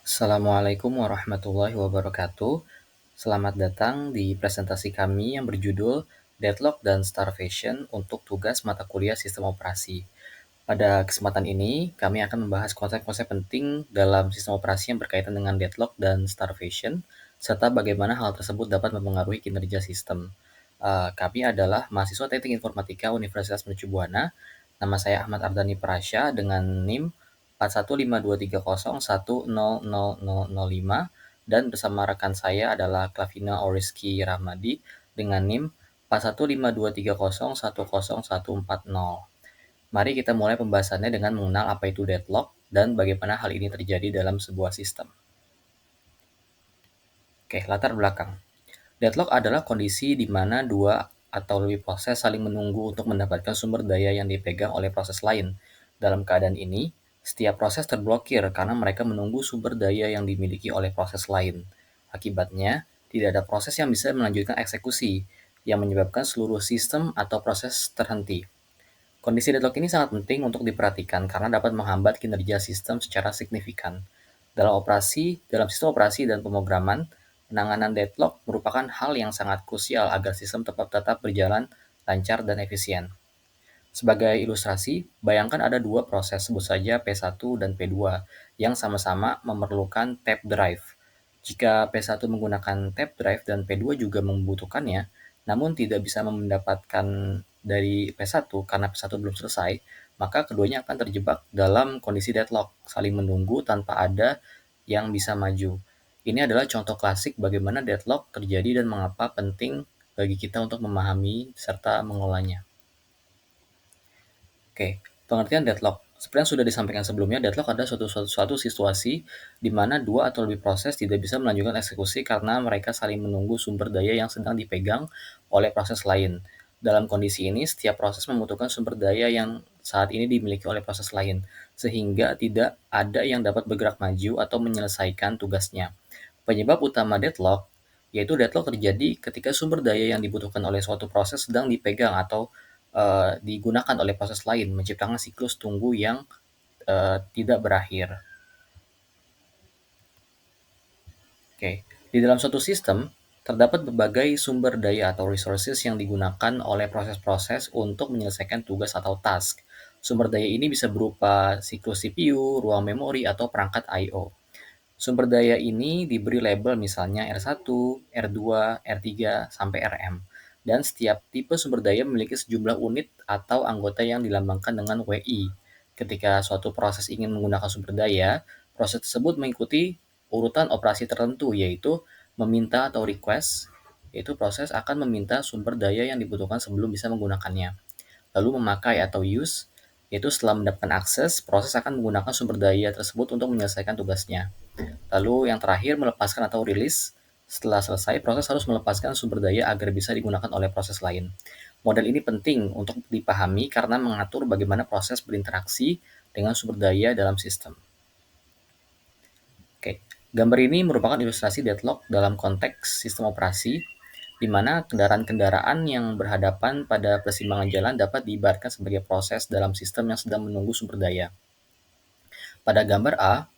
Assalamualaikum warahmatullahi wabarakatuh. Selamat datang di presentasi kami yang berjudul Deadlock dan Starvation untuk tugas mata kuliah sistem operasi. Pada kesempatan ini, kami akan membahas konsep-konsep penting dalam sistem operasi yang berkaitan dengan deadlock dan starvation, serta bagaimana hal tersebut dapat mempengaruhi kinerja sistem. Kami adalah mahasiswa Teknik Informatika Universitas Mercu Buana. Nama saya Ahmad Ardhani Prasya dengan NIM 415230100005 dan bersama rekan saya adalah Clavina Oriski Rahmadi dengan NIM 415230100140. Mari kita mulai pembahasannya dengan mengenal apa itu deadlock dan bagaimana hal ini terjadi dalam sebuah sistem. Oke, latar belakang. Deadlock adalah kondisi di mana dua atau lebih proses saling menunggu untuk mendapatkan sumber daya yang dipegang oleh proses lain. Dalam keadaan ini, setiap proses terblokir karena mereka menunggu sumber daya yang dimiliki oleh proses lain. Akibatnya, tidak ada proses yang bisa melanjutkan eksekusi, yang menyebabkan seluruh sistem atau proses terhenti. Kondisi deadlock ini sangat penting untuk diperhatikan karena dapat menghambat kinerja sistem secara signifikan. Dalam sistem operasi dan pemrograman, penanganan deadlock merupakan hal yang sangat krusial agar sistem tetap berjalan lancar dan efisien. Sebagai ilustrasi, bayangkan ada dua proses, sebut saja P1 dan P2, yang sama-sama memerlukan tape drive. Jika P1 menggunakan tape drive dan P2 juga membutuhkannya, namun tidak bisa mendapatkan dari P1 karena P1 belum selesai, maka keduanya akan terjebak dalam kondisi deadlock, saling menunggu tanpa ada yang bisa maju. Ini adalah contoh klasik bagaimana deadlock terjadi dan mengapa penting bagi kita untuk memahami serta mengelolanya. Oke, pengertian deadlock. Seperti yang sudah disampaikan sebelumnya, deadlock adalah suatu situasi di mana dua atau lebih proses tidak bisa melanjutkan eksekusi karena mereka saling menunggu sumber daya yang sedang dipegang oleh proses lain. Dalam kondisi ini, setiap proses membutuhkan sumber daya yang saat ini dimiliki oleh proses lain, sehingga tidak ada yang dapat bergerak maju atau menyelesaikan tugasnya. Penyebab utama deadlock yaitu deadlock terjadi ketika sumber daya yang dibutuhkan oleh suatu proses sedang dipegang atau digunakan oleh proses lain, menciptakan siklus tunggu yang tidak berakhir. Oke, di dalam suatu sistem terdapat berbagai sumber daya atau resources yang digunakan oleh proses-proses untuk menyelesaikan tugas atau task. Sumber daya ini bisa berupa siklus CPU, ruang memori, atau perangkat I/O. Sumber daya ini diberi label misalnya R1, R2, R3, sampai Rm. Dan setiap tipe sumber daya memiliki sejumlah unit atau anggota yang dilambangkan dengan WI. Ketika suatu proses ingin menggunakan sumber daya, proses tersebut mengikuti urutan operasi tertentu, yaitu meminta atau request, yaitu proses akan meminta sumber daya yang dibutuhkan sebelum bisa menggunakannya. Lalu memakai atau use, yaitu setelah mendapatkan akses, proses akan menggunakan sumber daya tersebut untuk menyelesaikan tugasnya. Lalu yang terakhir melepaskan atau rilis. Setelah selesai, proses harus melepaskan sumber daya agar bisa digunakan oleh proses lain. Model ini penting untuk dipahami karena mengatur bagaimana proses berinteraksi dengan sumber daya dalam sistem. Oke, gambar ini merupakan ilustrasi deadlock dalam konteks sistem operasi, di mana kendaraan-kendaraan yang berhadapan pada persimpangan jalan dapat diibaratkan sebagai proses dalam sistem yang sedang menunggu sumber daya. Pada gambar A,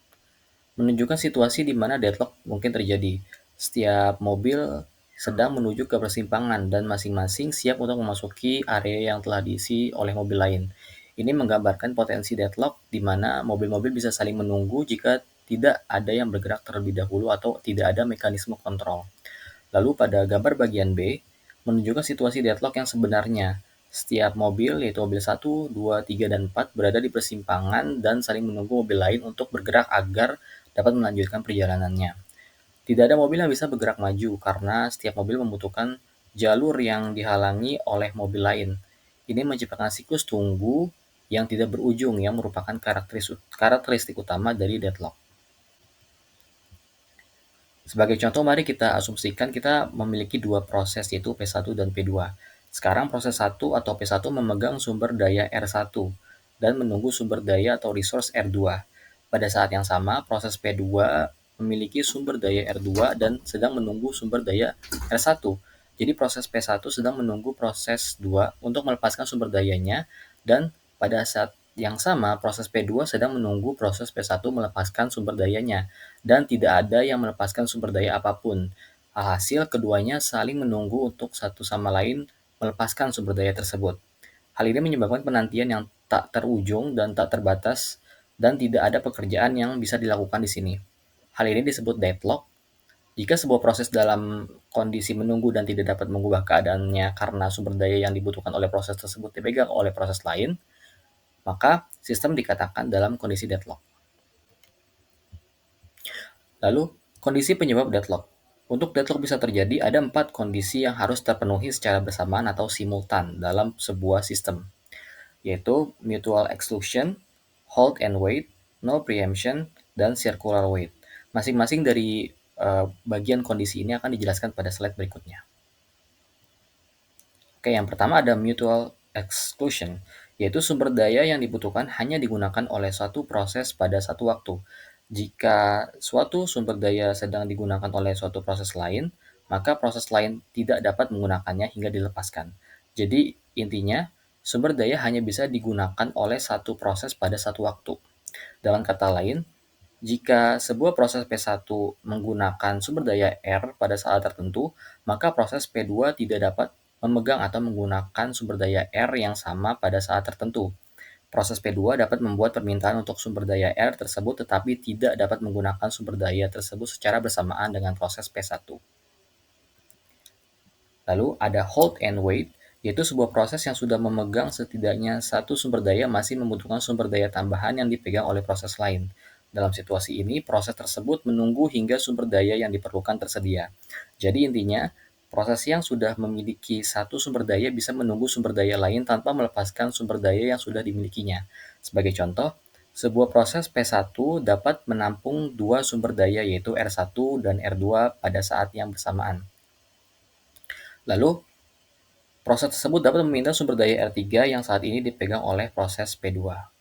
menunjukkan situasi di mana deadlock mungkin terjadi. Setiap mobil sedang menuju ke persimpangan dan masing-masing siap untuk memasuki area yang telah diisi oleh mobil lain. Ini menggambarkan potensi deadlock di mana mobil-mobil bisa saling menunggu jika tidak ada yang bergerak terlebih dahulu atau tidak ada mekanisme kontrol. Lalu pada gambar bagian B, menunjukkan situasi deadlock yang sebenarnya. Setiap mobil, yaitu mobil 1, 2, 3, dan 4, berada di persimpangan dan saling menunggu mobil lain untuk bergerak agar dapat melanjutkan perjalanannya. Tidak ada mobil yang bisa bergerak maju karena setiap mobil membutuhkan jalur yang dihalangi oleh mobil lain. Ini menciptakan siklus tunggu yang tidak berujung yang merupakan karakteristik utama dari deadlock. Sebagai contoh, mari kita asumsikan kita memiliki dua proses, yaitu P1 dan P2. Sekarang proses 1 atau P1 memegang sumber daya R1 dan menunggu sumber daya atau resource R2. Pada saat yang sama, proses P2 memiliki sumber daya R2 dan sedang menunggu sumber daya R1. Jadi proses P1 sedang menunggu proses 2 untuk melepaskan sumber dayanya, dan pada saat yang sama, proses P2 sedang menunggu proses P1 melepaskan sumber dayanya, dan tidak ada yang melepaskan sumber daya apapun. Alhasil, keduanya saling menunggu untuk satu sama lain melepaskan sumber daya tersebut. Hal ini menyebabkan penantian yang tak terujung dan tak terbatas, dan tidak ada pekerjaan yang bisa dilakukan di sini. Hal ini disebut deadlock. Jika sebuah proses dalam kondisi menunggu dan tidak dapat mengubah keadaannya karena sumber daya yang dibutuhkan oleh proses tersebut dipegang oleh proses lain, maka sistem dikatakan dalam kondisi deadlock. Lalu, kondisi penyebab deadlock. Untuk deadlock bisa terjadi, ada 4 kondisi yang harus terpenuhi secara bersamaan atau simultan dalam sebuah sistem, yaitu mutual exclusion, halt and wait, no preemption, dan circular wait. Masing-masing dari bagian kondisi ini akan dijelaskan pada slide berikutnya. Oke, yang pertama ada mutual exclusion, yaitu sumber daya yang dibutuhkan hanya digunakan oleh suatu proses pada satu waktu. Jika suatu sumber daya sedang digunakan oleh suatu proses lain, maka proses lain tidak dapat menggunakannya hingga dilepaskan. Jadi, intinya, sumber daya hanya bisa digunakan oleh satu proses pada satu waktu. Dengan kata lain, jika sebuah proses P1 menggunakan sumber daya R pada saat tertentu, maka proses P2 tidak dapat memegang atau menggunakan sumber daya R yang sama pada saat tertentu. Proses P2 dapat membuat permintaan untuk sumber daya R tersebut tetapi tidak dapat menggunakan sumber daya tersebut secara bersamaan dengan proses P1. Lalu ada hold and wait, yaitu sebuah proses yang sudah memegang setidaknya satu sumber daya masih membutuhkan sumber daya tambahan yang dipegang oleh proses lain. Dalam situasi ini, proses tersebut menunggu hingga sumber daya yang diperlukan tersedia. Jadi intinya, proses yang sudah memiliki satu sumber daya bisa menunggu sumber daya lain tanpa melepaskan sumber daya yang sudah dimilikinya. Sebagai contoh, sebuah proses P1 dapat menampung dua sumber daya yaitu R1 dan R2 pada saat yang bersamaan. Lalu, proses tersebut dapat meminta sumber daya R3 yang saat ini dipegang oleh proses P2.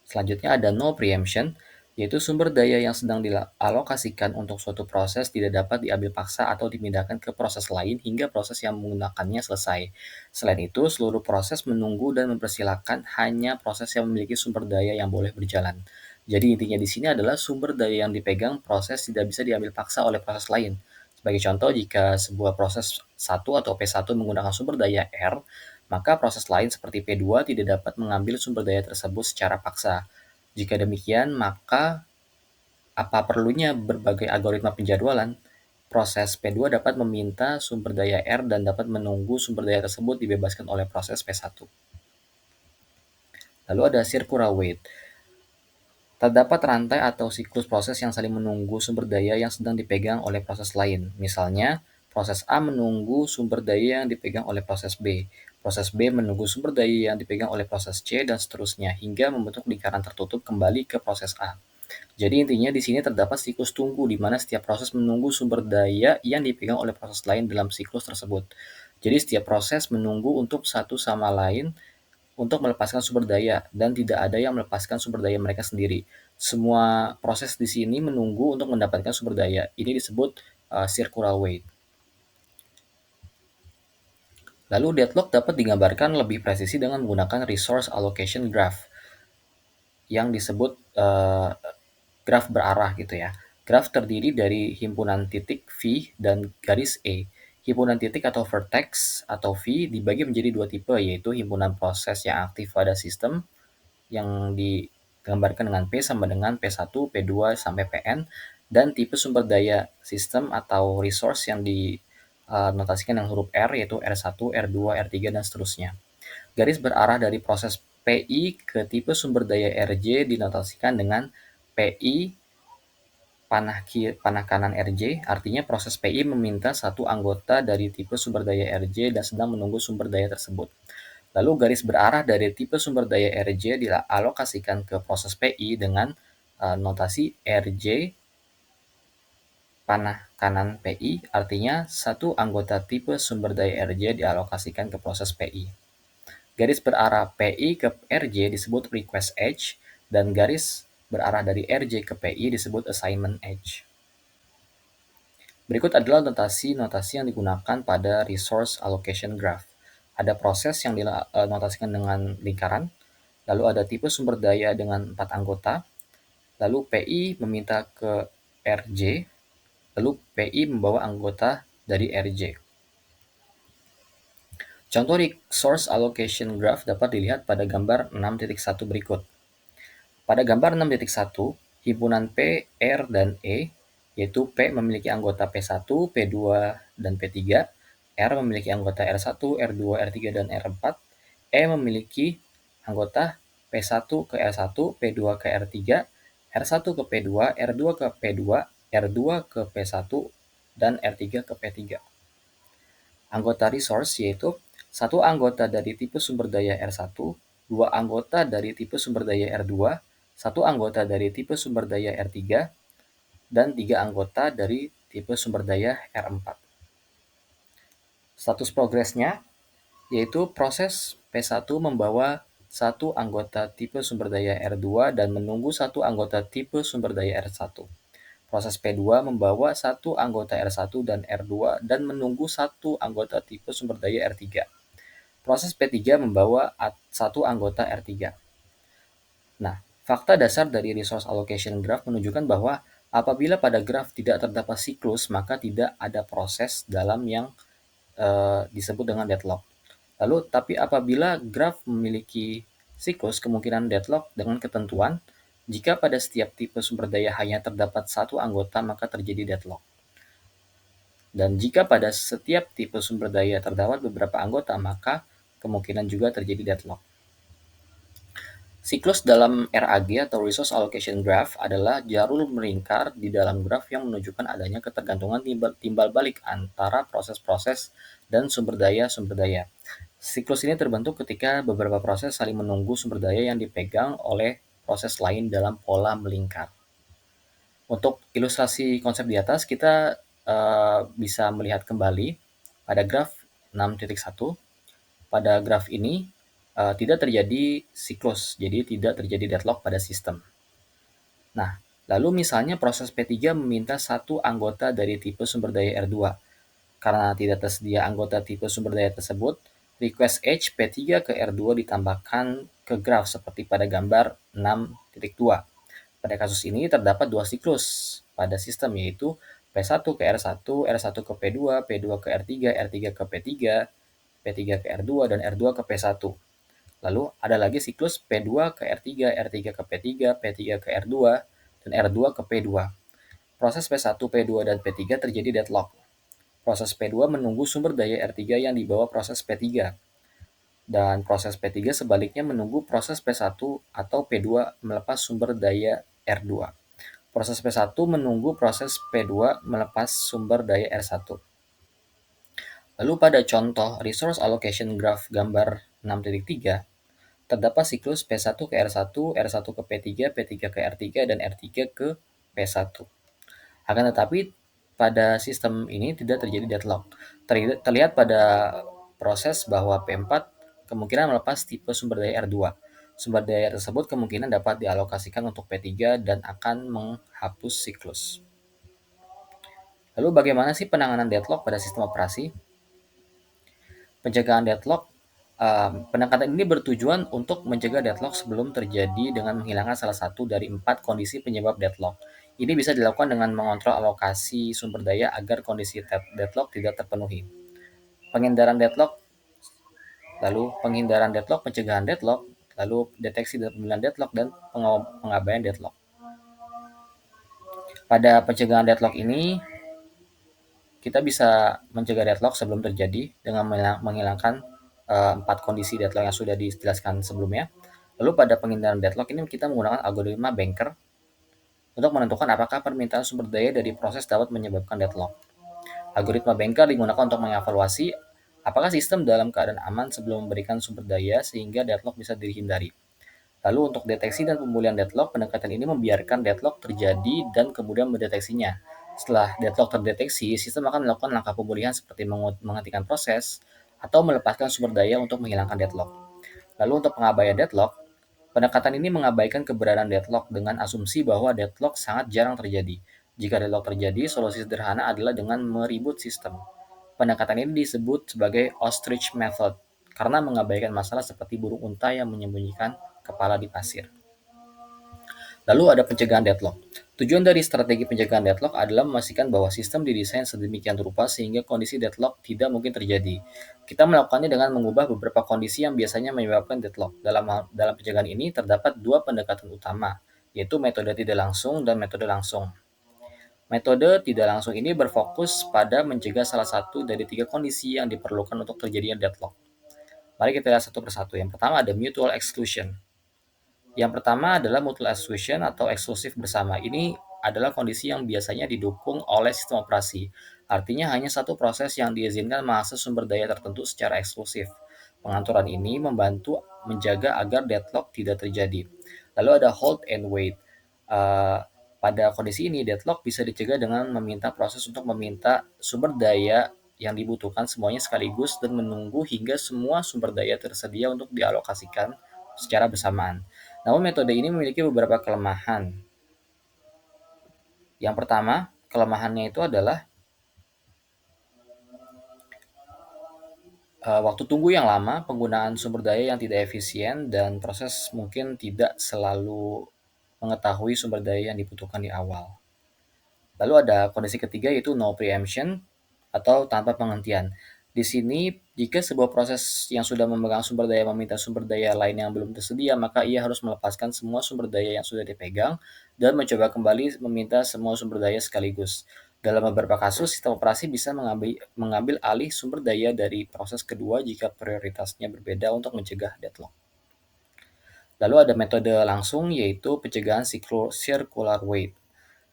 Selanjutnya ada no preemption, yaitu sumber daya yang sedang dialokasikan untuk suatu proses tidak dapat diambil paksa atau dipindahkan ke proses lain hingga proses yang menggunakannya selesai. Selain itu, seluruh proses menunggu dan mempersilahkan hanya proses yang memiliki sumber daya yang boleh berjalan. Jadi intinya di sini adalah sumber daya yang dipegang proses tidak bisa diambil paksa oleh proses lain. Sebagai contoh, jika sebuah proses 1 atau P1 menggunakan sumber daya R, maka proses lain seperti P2 tidak dapat mengambil sumber daya tersebut secara paksa. Jika demikian, maka apa perlunya berbagai algoritma penjadwalan? Proses P2 dapat meminta sumber daya R dan dapat menunggu sumber daya tersebut dibebaskan oleh proses P1. Lalu ada circular wait. Terdapat rantai atau siklus proses yang saling menunggu sumber daya yang sedang dipegang oleh proses lain. Misalnya, proses A menunggu sumber daya yang dipegang oleh proses B. Proses B menunggu sumber daya yang dipegang oleh proses C dan seterusnya hingga membentuk lingkaran tertutup kembali ke proses A. Jadi intinya di sini terdapat siklus tunggu di mana setiap proses menunggu sumber daya yang dipegang oleh proses lain dalam siklus tersebut. Jadi setiap proses menunggu untuk satu sama lain untuk melepaskan sumber daya dan tidak ada yang melepaskan sumber daya mereka sendiri. Semua proses di sini menunggu untuk mendapatkan sumber daya. Ini disebut circular wait. Lalu deadlock dapat digambarkan lebih presisi dengan menggunakan resource allocation graph yang disebut graf berarah gitu ya. Graf terdiri dari himpunan titik V dan garis E. Himpunan titik atau vertex atau V dibagi menjadi dua tipe, yaitu himpunan proses yang aktif pada sistem yang digambarkan dengan P sama dengan P1, P2 sampai Pn, dan tipe sumber daya sistem atau resource yang dinotasikan dengan huruf R, yaitu R1, R2, R3, dan seterusnya. Garis berarah dari proses PI ke tipe sumber daya RJ dinotasikan dengan PI panah kanan RJ, artinya proses PI meminta satu anggota dari tipe sumber daya RJ dan sedang menunggu sumber daya tersebut. Lalu garis berarah dari tipe sumber daya RJ dialokasikan ke proses PI dengan notasi RJ panah kanan PI, artinya satu anggota tipe sumber daya RJ dialokasikan ke proses PI. Garis berarah PI ke RJ disebut request edge, dan garis berarah dari RJ ke PI disebut assignment edge. Berikut adalah notasi-notasi yang digunakan pada resource allocation graph. Ada proses yang dinotasikan dengan lingkaran, lalu ada tipe sumber daya dengan 4 anggota, lalu PI meminta ke RJ, lalu PI membawa anggota dari RJ. Contoh resource allocation graph dapat dilihat pada gambar 6.1 berikut. Pada gambar 6.1, himpunan P, R, dan E, yaitu P memiliki anggota P1, P2, dan P3, R memiliki anggota R1, R2, R3, dan R4, E memiliki anggota P1 ke R1, P2 ke R3, R1 ke P2, R2 ke P2, R2 ke P1, dan R3 ke P3. Anggota resource yaitu satu anggota dari tipe sumber daya R1, dua anggota dari tipe sumber daya R2, satu anggota dari tipe sumber daya R3, dan 3 anggota dari tipe sumber daya R4. Status progresnya yaitu proses P1 membawa satu anggota tipe sumber daya R2 dan menunggu satu anggota tipe sumber daya R1. Proses P2 membawa satu anggota R1 dan R2 dan menunggu satu anggota tipe sumber daya R3. Proses P3 membawa satu anggota R3. Nah, fakta dasar dari resource allocation graph menunjukkan bahwa apabila pada graf tidak terdapat siklus, maka tidak ada proses dalam yang disebut dengan deadlock. Lalu, tapi apabila graf memiliki siklus, kemungkinan deadlock dengan ketentuan, jika pada setiap tipe sumber daya hanya terdapat satu anggota, maka terjadi deadlock. Dan jika pada setiap tipe sumber daya terdapat beberapa anggota, maka kemungkinan juga terjadi deadlock. Siklus dalam RAG atau Resource Allocation Graph adalah jalur melingkar di dalam graf yang menunjukkan adanya ketergantungan timbal balik antara proses-proses dan sumber daya. Siklus ini terbentuk ketika beberapa proses saling menunggu sumber daya yang dipegang oleh proses lain dalam pola melingkar. Untuk ilustrasi konsep di atas, kita bisa melihat kembali pada graf 6.1. Pada graf ini tidak terjadi siklus, jadi tidak terjadi deadlock pada sistem. Nah, lalu misalnya proses P3 meminta satu anggota dari tipe sumber daya R2. Karena tidak tersedia anggota tipe sumber daya tersebut, request H P3 ke R2 ditambahkan ke graf seperti pada gambar 6.2. Pada kasus ini terdapat dua siklus pada sistem, yaitu P1 ke R1, R1 ke P2, P2 ke R3, R3 ke P3, P3 ke R2, dan R2 ke P1. Lalu ada lagi siklus P2 ke R3, R3 ke P3, P3 ke R2, dan R2 ke P2. Proses P1, P2, dan P3 terjadi deadlock. Proses P2 menunggu sumber daya R3 yang dibawa proses P3. Dan proses P3 sebaliknya menunggu proses P1 atau P2 melepas sumber daya R2. Proses P1 menunggu proses P2 melepas sumber daya R1. Lalu pada contoh Resource Allocation Graph gambar 6.3, terdapat siklus P1 ke R1, R1 ke P3, P3 ke R3, dan R3 ke P1. Akan tetapi pada sistem ini tidak terjadi deadlock. Terlihat pada proses bahwa P4 kemungkinan melepas tipe sumber daya R2. Sumber daya tersebut kemungkinan dapat dialokasikan untuk P3 dan akan menghapus siklus. Lalu bagaimana sih penanganan deadlock pada sistem operasi? Pencegahan deadlock, pendekatan ini bertujuan untuk mencegah deadlock sebelum terjadi dengan menghilangkan salah satu dari 4 kondisi penyebab deadlock. Ini bisa dilakukan dengan mengontrol alokasi sumber daya agar kondisi deadlock tidak terpenuhi. Penghindaran deadlock, pencegahan deadlock, lalu deteksi dan pemilihan deadlock, dan pengabaian deadlock. Pada pencegahan deadlock ini, kita bisa mencegah deadlock sebelum terjadi dengan menghilangkan 4 kondisi deadlock yang sudah dijelaskan sebelumnya. Lalu pada penghindaran deadlock ini kita menggunakan algoritma Banker untuk menentukan apakah permintaan sumber daya dari proses dapat menyebabkan deadlock. Algoritma Banker digunakan untuk mengevaluasi apakah sistem dalam keadaan aman sebelum memberikan sumber daya sehingga deadlock bisa dihindari. Lalu untuk deteksi dan pemulihan deadlock, pendekatan ini membiarkan deadlock terjadi dan kemudian mendeteksinya. Setelah deadlock terdeteksi, sistem akan melakukan langkah pemulihan seperti menghentikan proses atau melepaskan sumber daya untuk menghilangkan deadlock. Lalu untuk pengabaian deadlock, pendekatan ini mengabaikan keberadaan deadlock dengan asumsi bahwa deadlock sangat jarang terjadi. Jika deadlock terjadi, solusi sederhana adalah dengan mereboot sistem. Pendekatan ini disebut sebagai ostrich method karena mengabaikan masalah seperti burung unta yang menyembunyikan kepala di pasir. Lalu ada pencegahan deadlock. Tujuan dari strategi pencegahan deadlock adalah memastikan bahwa sistem didesain sedemikian rupa sehingga kondisi deadlock tidak mungkin terjadi. Kita melakukannya dengan mengubah beberapa kondisi yang biasanya menyebabkan deadlock. Dalam pencegahan ini terdapat dua pendekatan utama, yaitu metode tidak langsung dan metode langsung. Metode tidak langsung ini berfokus pada mencegah salah satu dari tiga kondisi yang diperlukan untuk terjadinya deadlock. Mari kita lihat satu persatu. Yang pertama ada mutual exclusion. Yang pertama adalah mutual exclusion atau eksklusif bersama. Ini adalah kondisi yang biasanya didukung oleh sistem operasi. Artinya hanya satu proses yang diizinkan mengakses sumber daya tertentu secara eksklusif. Pengaturan ini membantu menjaga agar deadlock tidak terjadi. Lalu ada hold and wait. Uh, Pada kondisi ini, deadlock bisa dicegah dengan meminta proses untuk meminta sumber daya yang dibutuhkan semuanya sekaligus dan menunggu hingga semua sumber daya tersedia untuk dialokasikan secara bersamaan. Namun metode ini memiliki beberapa kelemahan. Yang pertama, kelemahannya itu adalah waktu tunggu yang lama, penggunaan sumber daya yang tidak efisien, dan proses mungkin tidak selalu mengetahui sumber daya yang dibutuhkan di awal. Lalu ada kondisi ketiga yaitu no preemption atau tanpa penghentian. Di sini, jika sebuah proses yang sudah memegang sumber daya meminta sumber daya lain yang belum tersedia, maka ia harus melepaskan semua sumber daya yang sudah dipegang dan mencoba kembali meminta semua sumber daya sekaligus. Dalam beberapa kasus, sistem operasi bisa mengambil alih sumber daya dari proses kedua jika prioritasnya berbeda untuk mencegah deadlock. Lalu ada metode langsung yaitu pencegahan circular wait.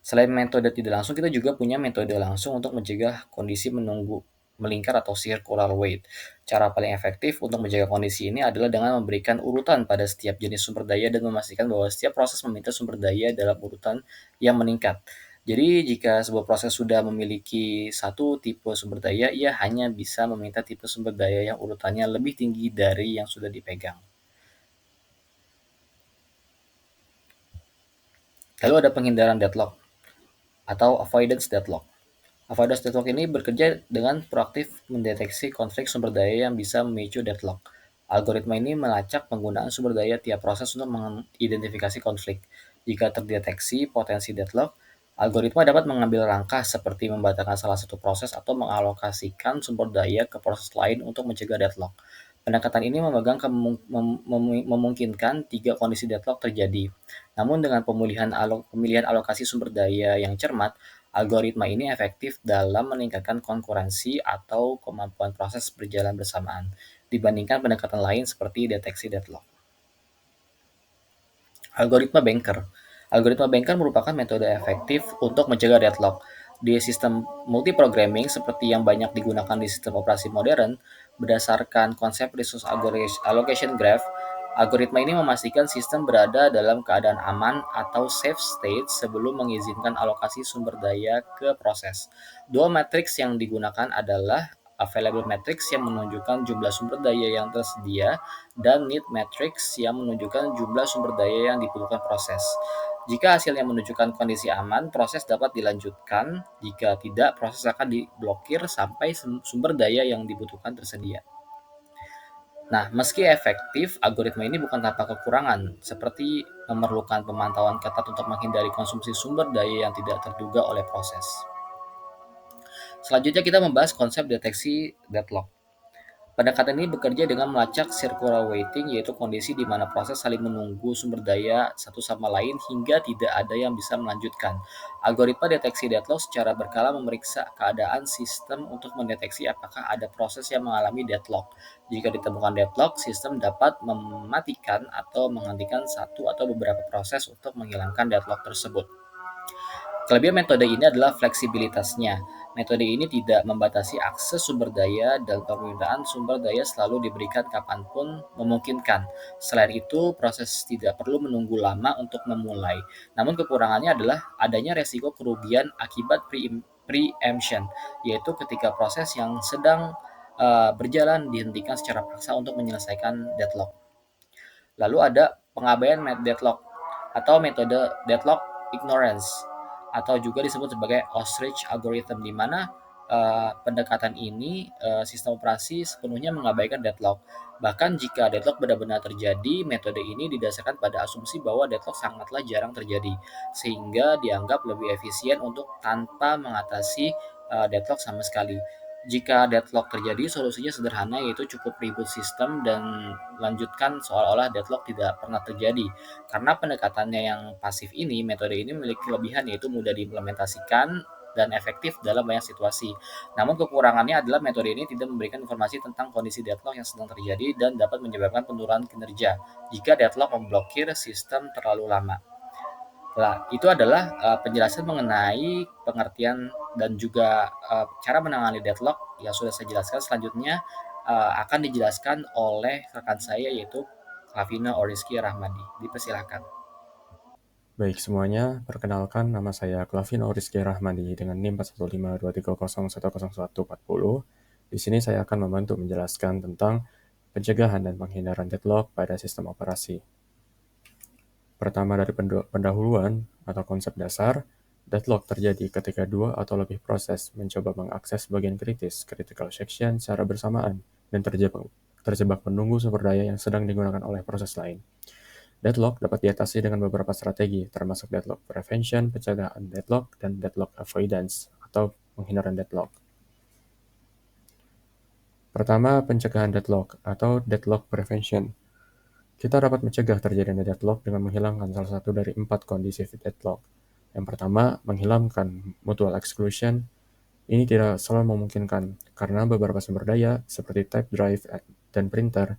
Selain metode tidak langsung, kita juga punya metode langsung untuk mencegah kondisi menunggu melingkar atau circular wait. Cara paling efektif untuk mencegah kondisi ini adalah dengan memberikan urutan pada setiap jenis sumber daya dan memastikan bahwa setiap proses meminta sumber daya dalam urutan yang meningkat. Jadi jika sebuah proses sudah memiliki satu tipe sumber daya, ia hanya bisa meminta tipe sumber daya yang urutannya lebih tinggi dari yang sudah dipegang. Lalu ada penghindaran deadlock atau avoidance deadlock. Avoidance deadlock ini bekerja dengan proaktif mendeteksi konflik sumber daya yang bisa memicu deadlock. Algoritma ini melacak penggunaan sumber daya tiap proses untuk mengidentifikasi konflik. Jika terdeteksi potensi deadlock, algoritma dapat mengambil langkah seperti membatalkan salah satu proses atau mengalokasikan sumber daya ke proses lain untuk mencegah deadlock. Pendekatan ini memungkinkan tiga kondisi deadlock terjadi. Namun dengan pemilihan alokasi sumber daya yang cermat, algoritma ini efektif dalam meningkatkan konkurensi atau kemampuan proses berjalan bersamaan dibandingkan pendekatan lain seperti deteksi deadlock. Algoritma Banker. Algoritma Banker merupakan metode efektif untuk mencegah deadlock. Di sistem multiprogramming seperti yang banyak digunakan di sistem operasi modern, berdasarkan konsep resource allocation graph, algoritma ini memastikan sistem berada dalam keadaan aman atau safe state sebelum mengizinkan alokasi sumber daya ke proses. Dua matriks yang digunakan adalah available matrix yang menunjukkan jumlah sumber daya yang tersedia dan need matrix yang menunjukkan jumlah sumber daya yang dibutuhkan proses. Jika hasilnya menunjukkan kondisi aman, proses dapat dilanjutkan. Jika tidak, proses akan diblokir sampai sumber daya yang dibutuhkan tersedia. Nah, meski efektif, algoritma ini bukan tanpa kekurangan, seperti memerlukan pemantauan ketat untuk menghindari konsumsi sumber daya yang tidak terduga oleh proses. Selanjutnya kita membahas konsep deteksi deadlock. Pendekatan ini bekerja dengan melacak circular waiting, yaitu kondisi di mana proses saling menunggu sumber daya satu sama lain hingga tidak ada yang bisa melanjutkan. Algoritma deteksi deadlock secara berkala memeriksa keadaan sistem untuk mendeteksi apakah ada proses yang mengalami deadlock. Jika ditemukan deadlock, sistem dapat mematikan atau menghentikan satu atau beberapa proses untuk menghilangkan deadlock tersebut. Kelebihan metode ini adalah fleksibilitasnya. Metode ini tidak membatasi akses sumber daya dan permintaan sumber daya selalu diberikan kapanpun memungkinkan. Selain itu, proses tidak perlu menunggu lama untuk memulai. Namun kekurangannya adalah adanya resiko kerugian akibat preemption, yaitu ketika proses yang sedang berjalan dihentikan secara paksa untuk menyelesaikan deadlock. Lalu ada pengabaian deadlock atau metode deadlock ignorance atau juga disebut sebagai ostrich algorithm, di mana pendekatan ini, sistem operasi sepenuhnya mengabaikan deadlock. Bahkan jika deadlock benar-benar terjadi, metode ini didasarkan pada asumsi bahwa deadlock sangatlah jarang terjadi, sehingga dianggap lebih efisien untuk tanpa mengatasi, deadlock sama sekali. Jika deadlock terjadi, solusinya sederhana, yaitu cukup reboot sistem dan lanjutkan seolah-olah deadlock tidak pernah terjadi. Karena pendekatannya yang pasif ini, metode ini memiliki kelebihan, yaitu mudah diimplementasikan dan efektif dalam banyak situasi. Namun kekurangannya adalah metode ini tidak memberikan informasi tentang kondisi deadlock yang sedang terjadi dan dapat menyebabkan penurunan kinerja jika deadlock memblokir sistem terlalu lama. Nah, itu adalah penjelasan mengenai pengertian dan juga cara menangani deadlock yang sudah saya jelaskan. Selanjutnya akan dijelaskan oleh rekan saya, yaitu Lavina Orizky Rahmadi. Dipersilahkan. Baik semuanya, perkenalkan nama saya Clavino Rizky Rahmadi dengan NIM 41523010140. Di sini saya akan membantu menjelaskan tentang pencegahan dan penghindaran deadlock pada sistem operasi. Pertama dari pendahuluan atau konsep dasar, deadlock terjadi ketika dua atau lebih proses mencoba mengakses bagian kritis, critical section, secara bersamaan, dan terjebak menunggu sumber daya yang sedang digunakan oleh proses lain. Deadlock dapat diatasi dengan beberapa strategi, termasuk deadlock prevention, pencegahan deadlock, dan deadlock avoidance, atau penghindaran deadlock. Pertama, pencegahan deadlock, atau deadlock prevention. Kita dapat mencegah terjadinya deadlock dengan menghilangkan salah satu dari 4 kondisi deadlock. Yang pertama, menghilangkan mutual exclusion. Ini tidak selalu memungkinkan, karena beberapa sumber daya, seperti tape drive dan printer,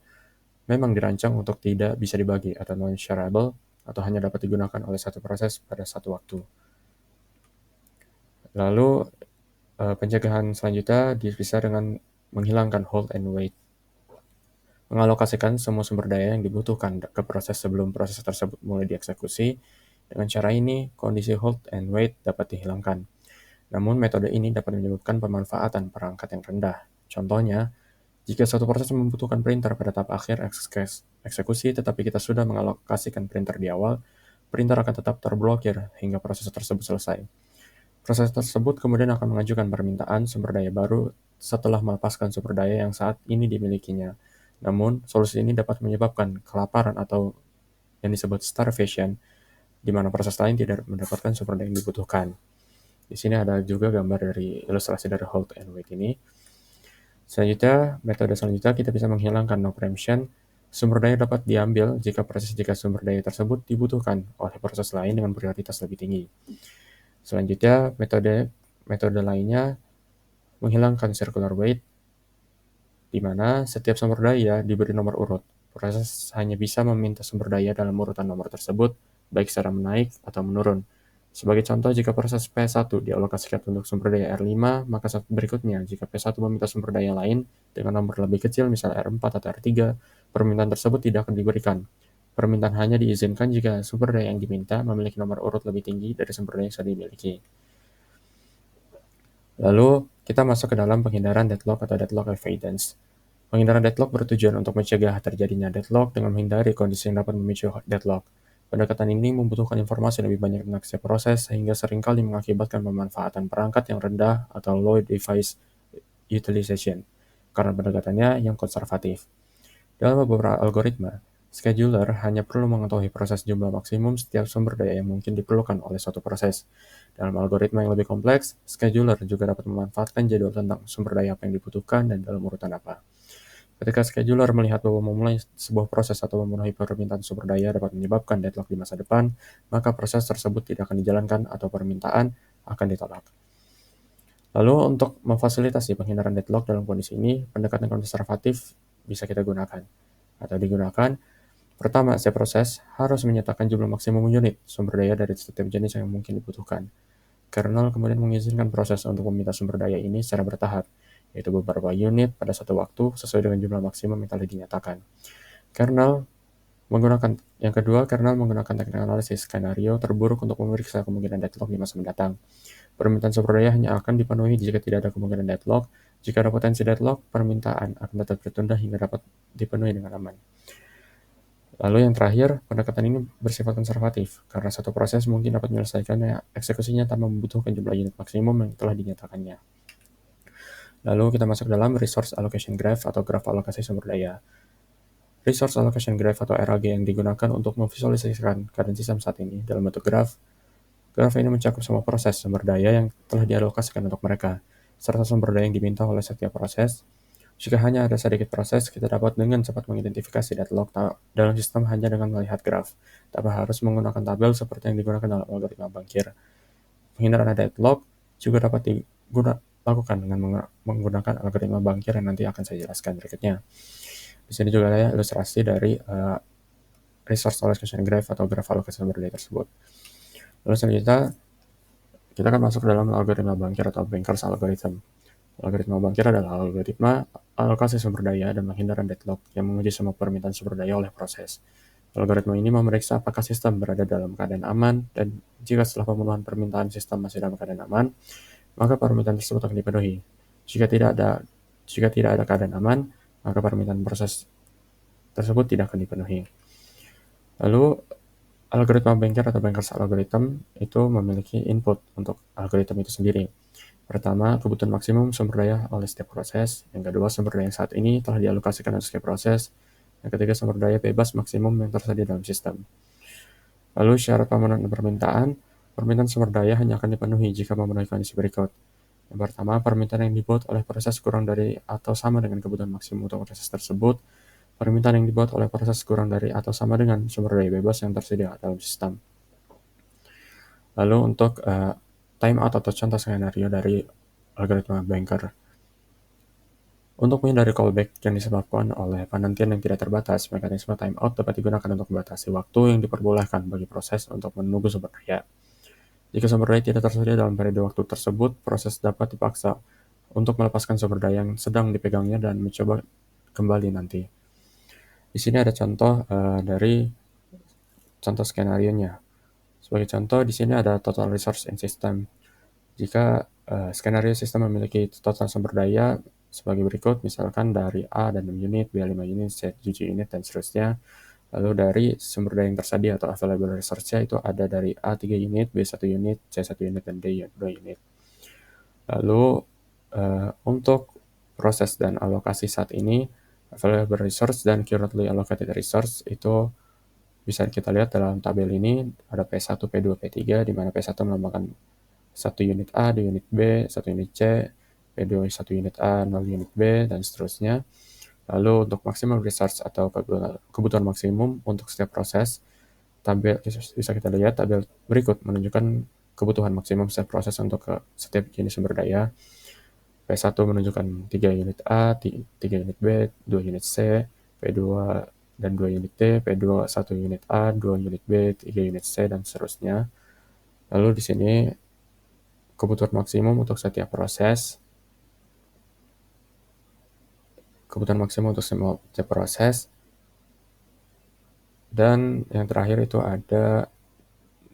memang dirancang untuk tidak bisa dibagi atau non-shareable, atau hanya dapat digunakan oleh satu proses pada satu waktu. Lalu, pencegahan selanjutnya bisa dengan menghilangkan hold and wait. Mengalokasikan semua sumber daya yang dibutuhkan ke proses sebelum proses tersebut mulai dieksekusi. Dengan cara ini, kondisi hold and wait dapat dihilangkan. Namun, metode ini dapat menyebabkan pemanfaatan perangkat yang rendah. Contohnya, jika suatu proses membutuhkan printer pada tahap akhir eksekusi, tetapi kita sudah mengalokasikan printer di awal, printer akan tetap terblokir hingga proses tersebut selesai. Proses tersebut kemudian akan mengajukan permintaan sumber daya baru setelah melepaskan sumber daya yang saat ini dimilikinya. Namun, solusi ini dapat menyebabkan kelaparan atau yang disebut starvation, di mana proses lain tidak mendapatkan sumber daya yang dibutuhkan. Di sini ada juga gambar dari ilustrasi dari hold and wait ini. Selanjutnya, metode selanjutnya kita bisa menghilangkan no preemption. Sumber daya dapat diambil jika sumber daya tersebut dibutuhkan oleh proses lain dengan prioritas lebih tinggi. Selanjutnya, metode lainnya menghilangkan circular wait, di mana setiap sumber daya diberi nomor urut. Proses hanya bisa meminta sumber daya dalam urutan nomor tersebut, baik secara menaik atau menurun. Sebagai contoh, jika proses P1 dialokasikan untuk sumber daya R5, maka saat berikutnya, jika P1 meminta sumber daya lain dengan nomor lebih kecil, misalnya R4 atau R3, permintaan tersebut tidak akan diberikan. Permintaan hanya diizinkan jika sumber daya yang diminta memiliki nomor urut lebih tinggi dari sumber daya yang sudah dimiliki. Lalu, kita masuk ke dalam penghindaran deadlock atau deadlock avoidance. Penghindaran deadlock bertujuan untuk mencegah terjadinya deadlock dengan menghindari kondisi yang dapat memicu deadlock. Pendekatan ini membutuhkan informasi lebih banyak tentang setiap proses, sehingga seringkali mengakibatkan pemanfaatan perangkat yang rendah atau low device utilization, karena pendekatannya yang konservatif. Dalam beberapa algoritma, scheduler hanya perlu mengetahui proses jumlah maksimum setiap sumber daya yang mungkin diperlukan oleh suatu proses. Dalam algoritma yang lebih kompleks, scheduler juga dapat memanfaatkan jadwal tentang sumber daya apa yang dibutuhkan dan dalam urutan apa. Ketika scheduler melihat bahwa memulai sebuah proses atau memenuhi permintaan sumber daya dapat menyebabkan deadlock di masa depan, maka proses tersebut tidak akan dijalankan atau permintaan akan ditolak. Lalu untuk memfasilitasi penghindaran deadlock dalam kondisi ini, pendekatan konservatif bisa kita gunakan atau digunakan. Pertama, setiap proses harus menyatakan jumlah maksimum unit sumber daya dari setiap jenis yang mungkin dibutuhkan. Kernel kemudian mengizinkan proses untuk meminta sumber daya ini secara bertahap, yaitu beberapa unit pada satu waktu sesuai dengan jumlah maksimum yang telah dinyatakan. Kernel menggunakan teknik analisis skenario terburuk untuk memeriksa kemungkinan deadlock di masa mendatang. Permintaan sumber daya hanya akan dipenuhi jika tidak ada kemungkinan deadlock. Jika ada potensi deadlock, permintaan akan tetap tertunda hingga dapat dipenuhi dengan aman. Lalu yang terakhir, pendekatan ini bersifat konservatif, karena satu proses mungkin dapat menyelesaikan eksekusinya tanpa membutuhkan jumlah unit maksimum yang telah dinyatakannya. Lalu kita masuk dalam Resource Allocation Graph atau graf alokasi sumber daya. Resource Allocation Graph atau RAG yang digunakan untuk memvisualisasikan keadaan sistem saat ini dalam bentuk graf. Graf ini mencakup semua proses sumber daya yang telah dialokasikan untuk mereka, serta sumber daya yang diminta oleh setiap proses. Jika hanya ada sedikit proses, kita dapat dengan cepat mengidentifikasi deadlock dalam sistem hanya dengan melihat graf, tanpa harus menggunakan tabel seperti yang digunakan dalam algoritma Bankir. Penghindaran deadlock juga dapat dilakukan dengan menggunakan algoritma Bankir yang nanti akan saya jelaskan berikutnya. Di sini juga ada ilustrasi dari resource allocation graph atau graf alokasi sumber daya tersebut. Lalu selanjutnya, kita akan masuk ke dalam algoritma Bankir atau Bankers algorithm. Algoritma Bankir adalah algoritma alokasi sumber daya dan penghindaran deadlock yang menguji semua permintaan sumber daya oleh proses. Algoritma ini memeriksa apakah sistem berada dalam keadaan aman, dan jika setelah pemenuhan permintaan sistem masih dalam keadaan aman, maka permintaan tersebut akan dipenuhi. Jika tidak ada keadaan aman, maka permintaan proses tersebut tidak akan dipenuhi. Lalu, algoritma Bankir atau Bankers algorithm itu memiliki input untuk algoritma itu sendiri. Pertama, kebutuhan maksimum sumber daya oleh setiap proses. Yang kedua, sumber daya yang saat ini telah dialokasikan untuk setiap proses. Yang ketiga, sumber daya bebas maksimum yang tersedia dalam sistem. Lalu, syarat pemenuhan permintaan sumber daya hanya akan dipenuhi jika memenuhi kondisi berikut. Yang pertama, permintaan yang dibuat oleh proses kurang dari atau sama dengan kebutuhan maksimum untuk proses tersebut. Permintaan yang dibuat oleh proses kurang dari atau sama dengan sumber daya bebas yang tersedia dalam sistem. Lalu untuk timeout atau contoh skenario dari algoritma Banker. Untuk menghindari callback yang disebabkan oleh penantian yang tidak terbatas, mekanisme timeout dapat digunakan untuk membatasi waktu yang diperbolehkan bagi proses untuk menunggu sumber daya. Jika sumber daya tidak tersedia dalam periode waktu tersebut, proses dapat dipaksa untuk melepaskan sumber daya yang sedang dipegangnya dan mencoba kembali nanti. Di sini ada contoh dari contoh skenario-nya. Sebagai contoh, di sini ada total resource in system. Jika skenario sistem memiliki total sumber daya sebagai berikut, misalkan dari A dan 6 unit, B 5 unit, C 7 unit, dan seterusnya. Lalu dari sumber daya yang tersedia atau available resource-nya itu ada dari A 3 unit, B 1 unit, C 1 unit, dan D 2 unit. Lalu untuk proses dan alokasi saat ini, available resource dan currently allocated resource itu bisa kita lihat dalam tabel ini, ada P1, P2, P3, di mana P1 melambangkan 1 unit A, 2 unit B, 1 unit C, P2 1 unit A, 0 unit B, dan seterusnya. Lalu untuk maximum resource atau kebutuhan maksimum untuk setiap proses, tabel bisa kita lihat tabel berikut menunjukkan kebutuhan maksimum setiap proses untuk setiap jenis sumber daya. P1 menunjukkan 3 unit A, 3 unit B, 2 unit C, P2 dan 2 unit D, P2 1 unit A, 2 unit B, 3 unit C, dan seterusnya. Lalu di sini kebutuhan maksimum untuk setiap proses, dan yang terakhir itu ada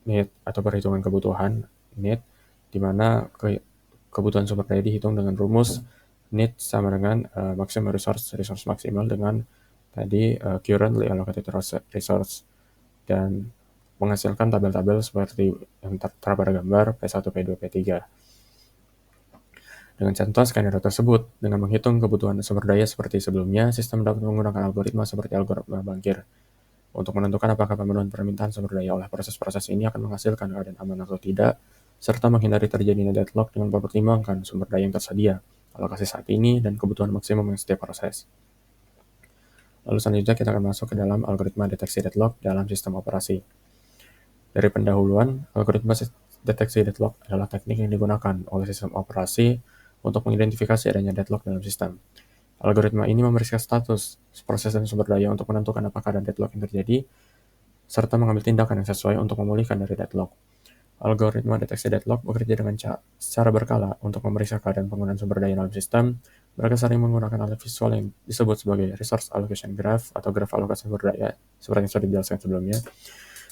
need atau perhitungan kebutuhan need, di mana kebutuhan sumber daya dihitung dengan rumus need sama dengan maximum resource maksimal dengan tadi currently allocated resource, dan menghasilkan tabel-tabel seperti yang tertera pada gambar P1, P2, P3. Dengan contoh skenario tersebut, dengan menghitung kebutuhan sumber daya seperti sebelumnya, sistem dapat menggunakan algoritma seperti algoritma Bankir untuk menentukan apakah pemenuhan permintaan sumber daya oleh proses-proses ini akan menghasilkan keadaan aman atau tidak, serta menghindari terjadinya deadlock dengan mempertimbangkan sumber daya yang tersedia, alokasi saat ini, dan kebutuhan maksimum yang setiap proses. Lalu selanjutnya kita akan masuk ke dalam algoritma deteksi deadlock dalam sistem operasi. Dari pendahuluan, algoritma deteksi deadlock adalah teknik yang digunakan oleh sistem operasi untuk mengidentifikasi adanya deadlock dalam sistem. Algoritma ini memeriksa status proses dan sumber daya untuk menentukan apakah ada deadlock yang terjadi, serta mengambil tindakan yang sesuai untuk memulihkan dari deadlock. Algoritma deteksi deadlock bekerja dengan secara berkala untuk memeriksa keadaan penggunaan sumber daya dalam sistem. Mereka sering menggunakan alat visual yang disebut sebagai resource allocation graph atau graf alokasi sumber daya, seperti yang sudah dijelaskan sebelumnya.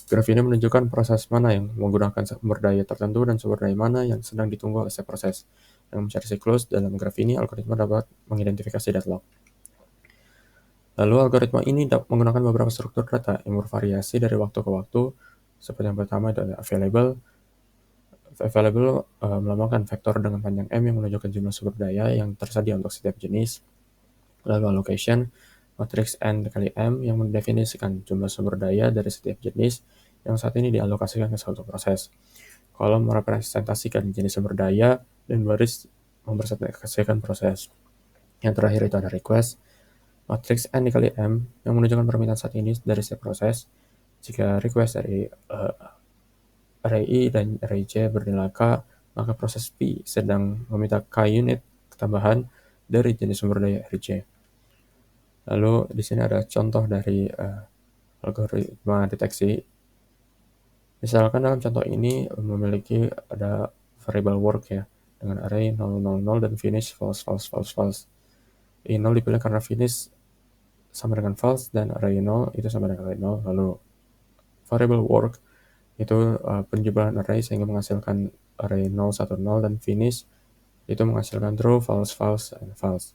Graf ini menunjukkan proses mana yang menggunakan sumber daya tertentu dan sumber daya mana yang sedang ditunggu oleh setiap proses. Dengan mencari siklus dalam graf ini, algoritma dapat mengidentifikasi deadlock. Lalu algoritma ini menggunakan beberapa struktur data yang bervariasi dari waktu ke waktu, seperti yang pertama adalah available. Available melambangkan vektor dengan panjang M yang menunjukkan jumlah sumber daya yang tersedia untuk setiap jenis. Lalu allocation, matriks N kali M yang mendefinisikan jumlah sumber daya dari setiap jenis yang saat ini dialokasikan ke suatu proses. Kolom merepresentasikan jenis sumber daya dan baris mempresentasikan proses. Yang terakhir itu ada request, matriks N dikali M yang menunjukkan permintaan saat ini dari setiap proses. Jika request dari array I dan array J bernilai K, maka proses P sedang meminta K unit tambahan dari jenis sumber daya array J. Lalu di sini ada contoh dari algoritma deteksi. Misalkan dalam contoh ini memiliki ada variable work ya, dengan array 0, 0, 0 dan finish false, false, false, false. I0 dipilih karena finish sama dengan false dan array 0 itu sama dengan array 0. Lalu variable work itu penjumlahan array sehingga menghasilkan array 0, 1, 0 dan finish itu menghasilkan true, false, false, and false.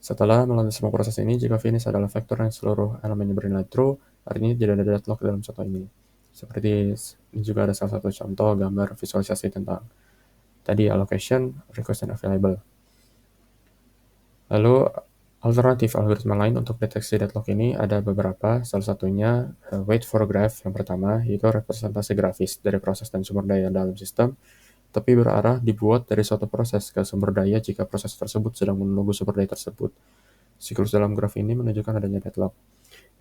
Setelah melalui semua proses ini, jika finish adalah vektor yang seluruh elemennya bernilai true, artinya tidak ada deadlock dalam contoh ini. Seperti ini juga ada salah satu contoh gambar visualisasi tentang tadi allocation, request, and available. Lalu alternatif algoritma lain untuk deteksi deadlock ini ada beberapa, salah satunya wait for graph yang pertama, yaitu representasi grafis dari proses dan sumber daya dalam sistem, tapi berarah dibuat dari suatu proses ke sumber daya jika proses tersebut sedang menunggu sumber daya tersebut. Siklus dalam graf ini menunjukkan adanya deadlock.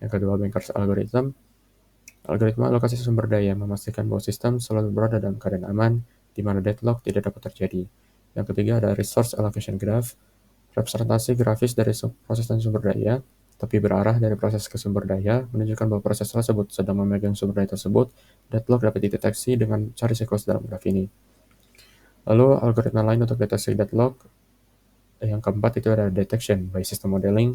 Yang kedua, Banker's algorithm. Algoritma alokasi sumber daya memastikan bahwa sistem selalu berada dalam keadaan aman, di mana deadlock tidak dapat terjadi. Yang ketiga ada resource allocation graph, representasi grafis dari proses dan sumber daya, tapi berarah dari proses ke sumber daya, menunjukkan bahwa proses tersebut sedang memegang sumber daya tersebut. Deadlock dapat dideteksi dengan cari siklus dalam graf ini. Lalu algoritma lain untuk deteksi deadlock, yang keempat itu ada detection by system modeling.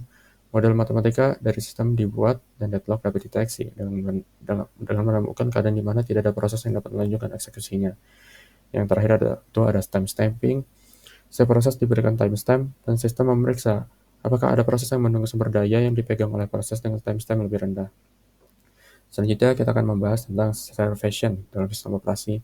Model matematika dari sistem dibuat dan deadlock dapat dideteksi dengan menemukan keadaan di mana tidak ada proses yang dapat melanjutkan eksekusinya. Yang terakhir ada timestamping. Setiap proses diberikan timestamp dan sistem memeriksa apakah ada proses yang menunggu sumber daya yang dipegang oleh proses dengan timestamp lebih rendah. Selanjutnya kita akan membahas tentang starvation dalam sistem operasi.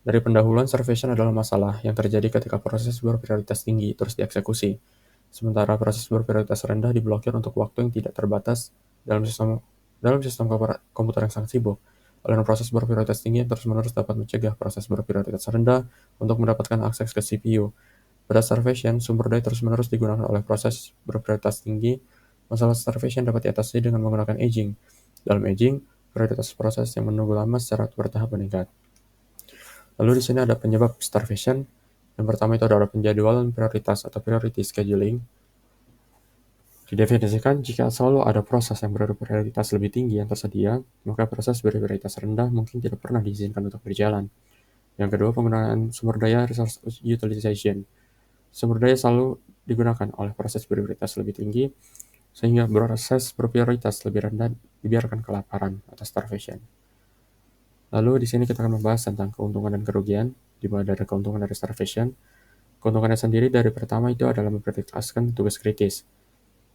Dari pendahuluan, starvation adalah masalah yang terjadi ketika proses berprioritas tinggi terus dieksekusi, sementara proses berprioritas rendah diblokir untuk waktu yang tidak terbatas dalam sistem komputer yang sangat sibuk. Aliran proses berprioritas tinggi yang terus-menerus dapat mencegah proses berprioritas rendah untuk mendapatkan akses ke CPU. Pada starvation, sumber daya terus-menerus digunakan oleh proses berprioritas tinggi. Masalah starvation dapat diatasi dengan menggunakan aging. Dalam aging, prioritas proses yang menunggu lama secara bertahap meningkat. Lalu di sini ada penyebab starvation. Yang pertama itu adalah penjadwalan prioritas atau priority scheduling. Didefinisikan jika selalu ada proses yang berprioritas lebih tinggi yang tersedia, maka proses berprioritas rendah mungkin tidak pernah diizinkan untuk berjalan. Yang kedua, penggunaan sumber daya resource utilization. Sumber daya selalu digunakan oleh proses berprioritas lebih tinggi, sehingga proses berprioritas lebih rendah dibiarkan kelaparan atau starvation. Lalu di sini kita akan membahas tentang keuntungan dan kerugian, di mana ada keuntungan dari starvation. Keuntungannya sendiri dari pertama itu adalah memprioritaskan tugas kritis.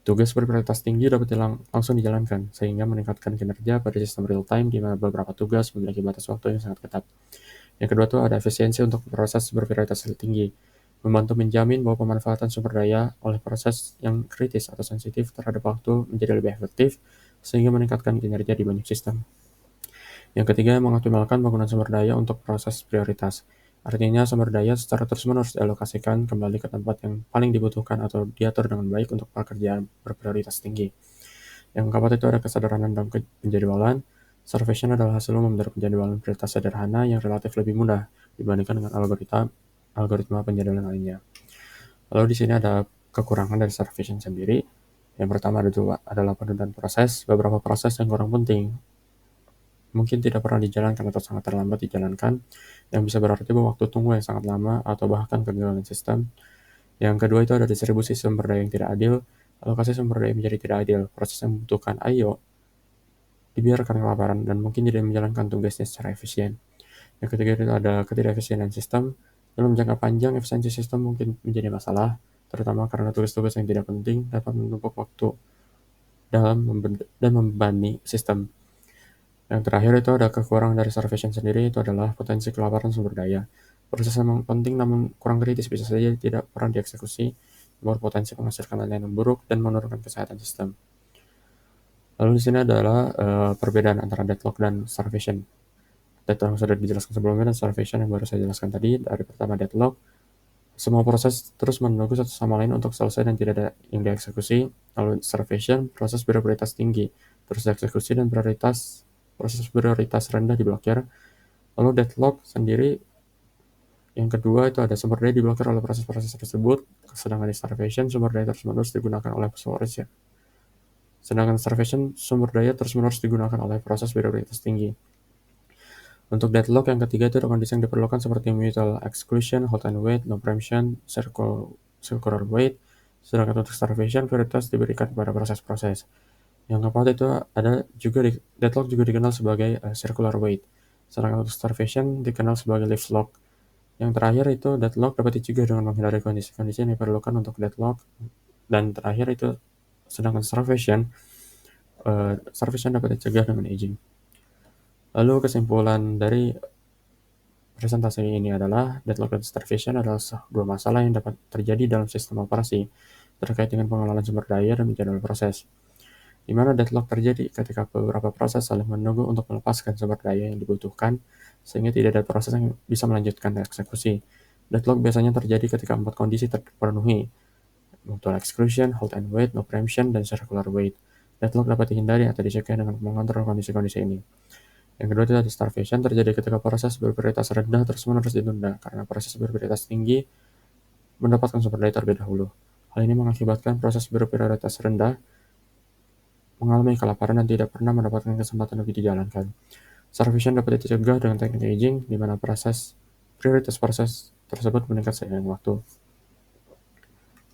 Tugas berprioritas tinggi dapat langsung dijalankan, sehingga meningkatkan kinerja pada sistem real-time di mana beberapa tugas memiliki batas waktu yang sangat ketat. Yang kedua itu ada efisiensi untuk proses berprioritas tinggi, membantu menjamin bahwa pemanfaatan sumber daya oleh proses yang kritis atau sensitif terhadap waktu menjadi lebih efektif, sehingga meningkatkan kinerja di banyak sistem. Yang ketiga, mengoptimalkan penggunaan sumber daya untuk proses prioritas. Artinya, sumber daya secara terus-menerus dialokasikan kembali ke tempat yang paling dibutuhkan atau diatur dengan baik untuk pekerjaan berprioritas tinggi. Yang keempat itu ada kesederhanaan dalam penjadwalan. Starvation adalah hasil umum dari penjadwalan prioritas sederhana yang relatif lebih mudah dibandingkan dengan algoritma penjadwalan lainnya. Lalu di sini ada kekurangan dari starvation sendiri. Yang pertama adalah penundaan proses. Beberapa proses yang kurang penting mungkin tidak pernah dijalankan atau sangat terlambat dijalankan, yang bisa berarti bahwa waktu tunggu yang sangat lama atau bahkan kegagalan sistem. Yang kedua itu ada distribusi sumber daya yang tidak adil, alokasi sumber daya menjadi tidak adil, proses yang membutuhkan I/O dibiarkan kelaparan dan mungkin tidak menjalankan tugasnya secara efisien. Yang ketiga itu ada ketidakefisienan sistem. Dalam jangka panjang, efisiensi sistem mungkin menjadi masalah, terutama karena tugas-tugas yang tidak penting dapat menumpuk waktu dan membebani sistem. Yang terakhir itu ada kekurangan dari starvation sendiri, itu adalah potensi kelaparan sumber daya. Proses memang penting namun kurang kritis, bisa saja tidak pernah dieksekusi, berpotensi menghasilkan layanan yang buruk dan menurunkan kesehatan sistem. Lalu di sini adalah perbedaan antara deadlock dan starvation. Deadlock yang sudah dijelaskan sebelumnya dan starvation yang baru saya jelaskan tadi. Dari pertama deadlock, semua proses terus menunggu satu sama lain untuk selesai dan tidak ada yang dieksekusi. Lalu starvation, proses berprioritas tinggi, terus dieksekusi dan proses prioritas rendah diblokir. Lalu deadlock sendiri, yang kedua itu ada sumber daya diblokir oleh proses-proses tersebut, sedangkan di starvation sumber daya terus-menerus digunakan oleh proses. Sedangkan starvation sumber daya terus-menerus digunakan oleh proses prioritas tinggi. Untuk deadlock yang ketiga itu ada kondisi yang diperlukan seperti mutual exclusion, hold and wait, no preemption, circular wait. Sedangkan untuk starvation prioritas diberikan kepada proses-proses. Yang keempat itu ada juga deadlock juga dikenal sebagai circular wait. Sedangkan untuk starvation dikenal sebagai lift lock. Yang terakhir itu deadlock dapat dicegah dengan menghindari kondisi-kondisi yang diperlukan untuk deadlock. Dan terakhir itu sedangkan starvation dapat dicegah dengan aging. Lalu kesimpulan dari presentasi ini adalah deadlock dan starvation adalah dua masalah yang dapat terjadi dalam sistem operasi terkait dengan pengelolaan sumber daya dan menjadwal proses. Di mana deadlock terjadi ketika beberapa proses saling menunggu untuk melepaskan sumber daya yang dibutuhkan, sehingga tidak ada proses yang bisa melanjutkan eksekusi. Deadlock biasanya terjadi ketika empat kondisi terpenuhi, mutual exclusion, hold and wait, no preemption, dan circular wait. Deadlock dapat dihindari atau dicegah dengan mengontrol kondisi-kondisi ini. Yang kedua itu ada starvation, terjadi ketika proses berprioritas rendah terus-menerus ditunda, karena proses berprioritas tinggi mendapatkan sumber daya terlebih dahulu. Hal ini mengakibatkan proses berprioritas rendah mengalami kelaparan dan tidak pernah mendapatkan kesempatan lebih dijalankan. Starvation dapat dicegah dengan teknik aging, di mana prioritas proses tersebut meningkat seiring waktu.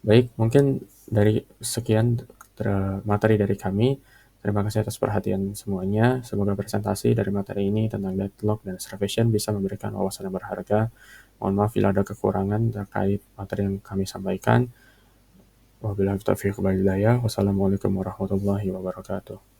Baik, mungkin dari sekian materi dari kami. Terima kasih atas perhatian semuanya. Semoga presentasi dari materi ini tentang deadlock dan starvation bisa memberikan wawasan yang berharga. Mohon maaf bila ada kekurangan terkait materi yang kami sampaikan. Wabillahi taufiq wal hidayah. Wassalamualaikum warahmatullahi wabarakatuh.